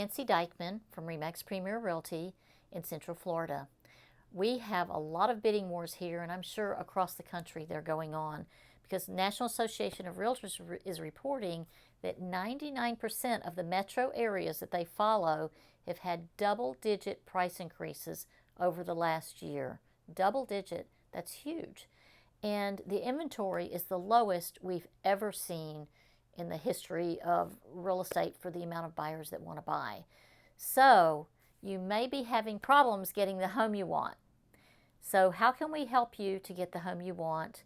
Nancy Deichman from Remax Premier Realty in Central Florida. We have a lot of bidding wars here, and I'm sure across the country they're going on because the National Association of Realtors is reporting that 99% of the metro areas that they follow have had double-digit price increases over the last year. Double-digit, that's huge. And the inventory is the lowest we've ever seen in the history of real estate for the amount of buyers that want to buy. So you may be having problems getting the home you want. So how can we help you to get the home you want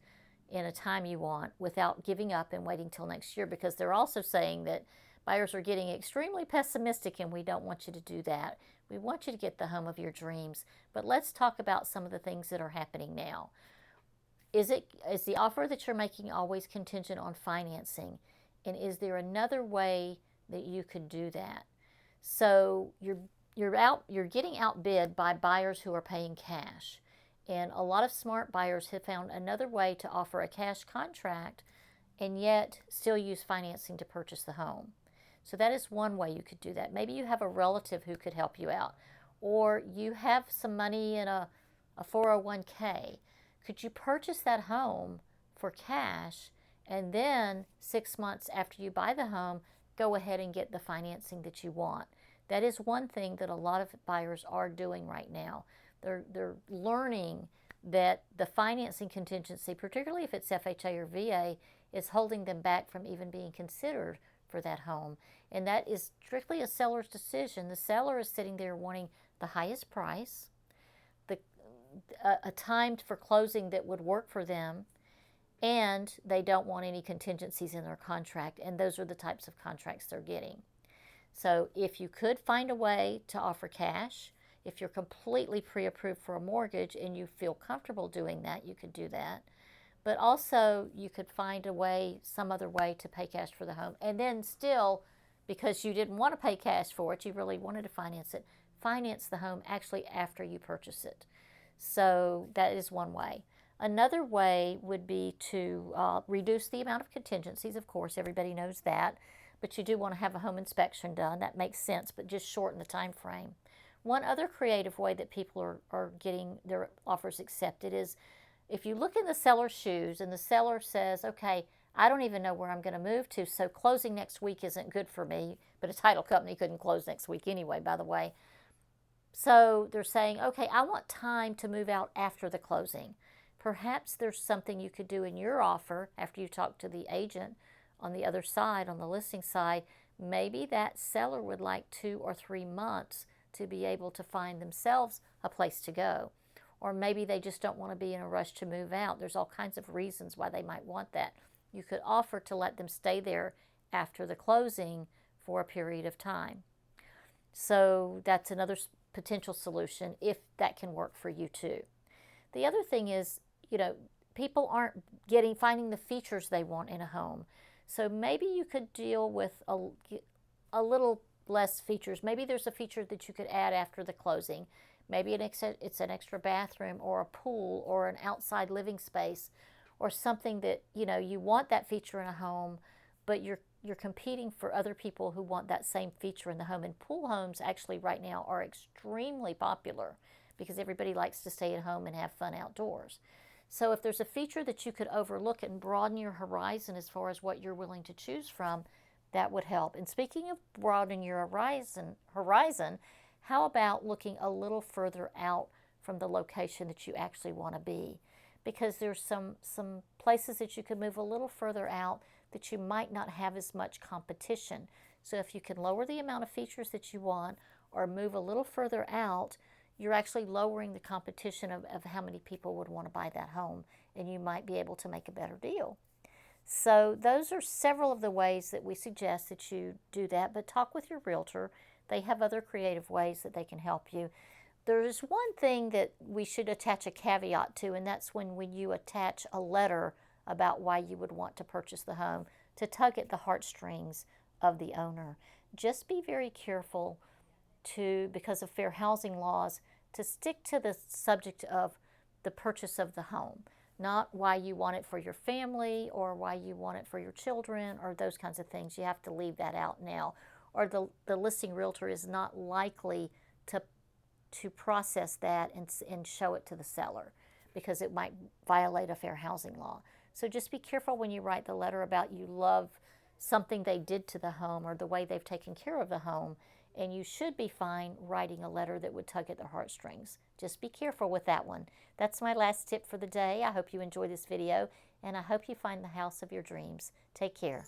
in a time you want without giving up and waiting till next year? Because they're also saying that buyers are getting extremely pessimistic, and we don't want you to do that. We want you to get the home of your dreams. But let's talk about some of the things that are happening now. Is the offer that you're making always contingent on financing? And is there another way that you could do that? So you're getting outbid by buyers who are paying cash. And a lot of smart buyers have found another way to offer a cash contract and yet still use financing to purchase the home. So that is one way you could do that. Maybe you have a relative who could help you out, or you have some money in a 401k. Could you purchase that home for cash and then 6 months after you buy the home, go ahead and get the financing that you want? That is one thing that a lot of buyers are doing right now. They're learning that the financing contingency, particularly if it's FHA or VA, is holding them back from even being considered for that home. And that is strictly a seller's decision. The seller is sitting there wanting the highest price, a time for closing that would work for them, and they don't want any contingencies in their contract, and those are the types of contracts they're getting. So if you could find a way to offer cash, if you're completely pre-approved for a mortgage and you feel comfortable doing that, you could do that. But also you could find a way, some other way to pay cash for the home. And then still, because you didn't want to pay cash for it, you really wanted to finance the home actually after you purchase it. So that is one way. Another way would be to reduce the amount of contingencies. Of course, everybody knows that. But you do want to have a home inspection done. That makes sense, but just shorten the time frame. One other creative way that people are getting their offers accepted is if you look in the seller's shoes and the seller says, okay, I don't even know where I'm going to move to, so closing next week isn't good for me. But a title company couldn't close next week anyway, by the way. So they're saying, okay, I want time to move out after the closing. Perhaps there's something you could do in your offer after you talk to the agent on the other side, on the listing side. Maybe that seller would like 2 or 3 months to be able to find themselves a place to go. Or maybe they just don't want to be in a rush to move out. There's all kinds of reasons why they might want that. You could offer to let them stay there after the closing for a period of time. So that's another potential solution if that can work for you too. The other thing is, people aren't finding the features they want in a home. So maybe you could deal with a little less features. Maybe there's a feature that you could add after the closing. Maybe it's an extra bathroom or a pool or an outside living space or something that, you want that feature in a home, but you're competing for other people who want that same feature in the home. And pool homes actually right now are extremely popular because everybody likes to stay at home and have fun outdoors. So if there's a feature that you could overlook and broaden your horizon as far as what you're willing to choose from, that would help. And speaking of broadening your horizon, how about looking a little further out from the location that you actually want to be? Because there's some places that you could move a little further out that you might not have as much competition. So if you can lower the amount of features that you want or move a little further out, you're actually lowering the competition of how many people would want to buy that home, and you might be able to make a better deal. So those are several of the ways that we suggest that you do that, but talk with your realtor. They have other creative ways that they can help you. There's one thing that we should attach a caveat to, and that's when you attach a letter about why you would want to purchase the home, to tug at the heartstrings of the owner. Just be very careful because of fair housing laws, to stick to the subject of the purchase of the home, not why you want it for your family or why you want it for your children or those kinds of things. You have to leave that out now. or the listing realtor is not likely to process that and show it to the seller because it might violate a fair housing law. So just be careful when you write the letter about you love something they did to the home or the way they've taken care of the home, and you should be fine writing a letter that would tug at their heartstrings. Just be careful with that one. That's my last tip for the day. I hope you enjoyed this video, and I hope you find the house of your dreams. Take care.